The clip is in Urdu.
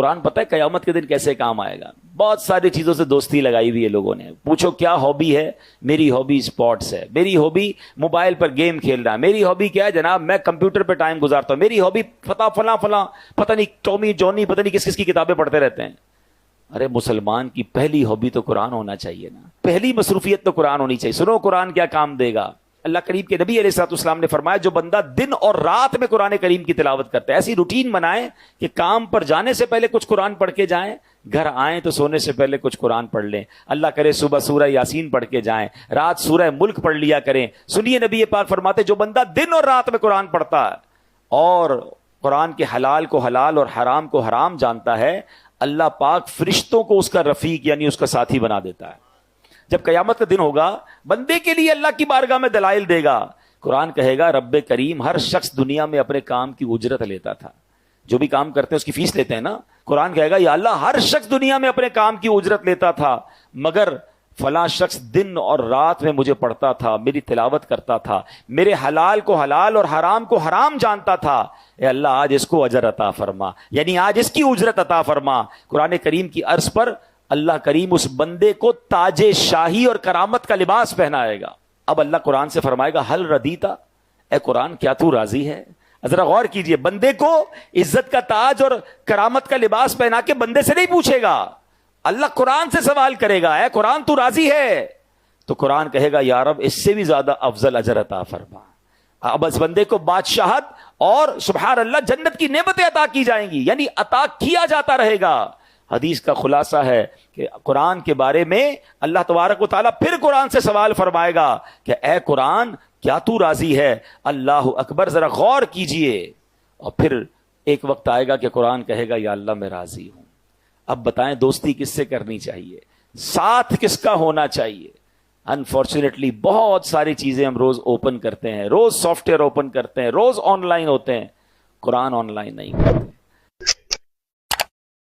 قرآن پتہ ہے قیامت کے دن کیسے کام آئے گا؟ بہت ساری چیزوں سے دوستی لگائی ہوئی ہے لوگوں نے. پوچھو کیا ہابی ہے؟ میری ہابی اسپورٹس ہے. میری ہابی موبائل پر گیم کھیلنا ہے. میری ہابی کیا ہے جناب؟ میں کمپیوٹر پہ ٹائم گزارتا ہوں. میری ہابی فلاں پتہ نہیں ٹومی جونی پتہ نہیں کس کس کی کتابیں پڑھتے رہتے ہیں. ارے مسلمان کی پہلی ہابی تو قرآن ہونا چاہیے نا, پہلی مصروفیت تو قرآن ہونی چاہیے. سنو قرآن کیا کام دے گا. اللہ کریم کے نبی علیہ الصلوۃ والسلام نے فرمایا جو بندہ دن اور رات میں قرآن کریم کی تلاوت کرتا ہے, ایسی روٹین بنائیں کہ کام پر جانے سے پہلے کچھ قرآن پڑھ کے جائیں, گھر آئیں تو سونے سے پہلے کچھ قرآن پڑھ لیں. اللہ کرے صبح سورہ یاسین پڑھ کے جائیں, رات سورہ ملک پڑھ لیا کریں. سنیے نبی پاک فرماتے جو بندہ دن اور رات میں قرآن پڑھتا ہے اور قرآن کے حلال کو حلال اور حرام کو حرام جانتا ہے, اللہ پاک فرشتوں کو اس کا رفیق یعنی اس کا ساتھی بنا دیتا ہے. جب قیامت کا دن ہوگا بندے کے لیے اللہ کی بارگاہ میں دلائل دے گا. قرآن کہے گا رب کریم ہر شخص دنیا میں اپنے کام کی اجرت لیتا تھا. جو بھی کام کرتے ہیں اس کی فیس لیتے ہیں نا. قرآن کہے گا یا اللہ ہر شخص دنیا میں اپنے کام کی اجرت لیتا تھا, مگر فلاں شخص دن اور رات میں مجھے پڑھتا تھا, میری تلاوت کرتا تھا, میرے حلال کو حلال اور حرام کو حرام جانتا تھا. اے اللہ آج اس کو اجر عطا فرما, یعنی آج اس کی اجرت عطا فرما. قرآن کریم کی عرض پر اللہ کریم اس بندے کو تاج شاہی اور کرامت کا لباس پہنائے گا. اب اللہ قرآن سے فرمائے گا حل ردیتا, اے قرآن کیا تو راضی ہے؟ ذرا غور کیجئے, بندے کو عزت کا تاج اور کرامت کا لباس پہنا کے بندے سے نہیں پوچھے گا, اللہ قرآن سے سوال کرے گا, اے قرآن تو راضی ہے؟ تو قرآن کہے گا یا رب اس سے بھی زیادہ افضل اجر عطا فرما. اب اس بندے کو بادشاہت اور سبحان اللہ جنت کی نعمتیں عطا کی جائیں گی, یعنی عطا کیا جاتا رہے گا. حدیث کا خلاصہ ہے کہ قرآن کے بارے میں اللہ تبارک و تعالیٰ پھر قرآن سے سوال فرمائے گا کہ اے قرآن کیا تو راضی ہے؟ اللہ اکبر, ذرا غور کیجئے. اور پھر ایک وقت آئے گا کہ قرآن کہے گا یا اللہ میں راضی ہوں. اب بتائیں دوستی کس سے کرنی چاہیے, ساتھ کس کا ہونا چاہیے؟ انفارچونیٹلی بہت ساری چیزیں ہم روز اوپن کرتے ہیں, روز سافٹ ویئر اوپن کرتے ہیں, روز آن لائن ہوتے ہیں, قرآن آن لائن نہیں کرتے.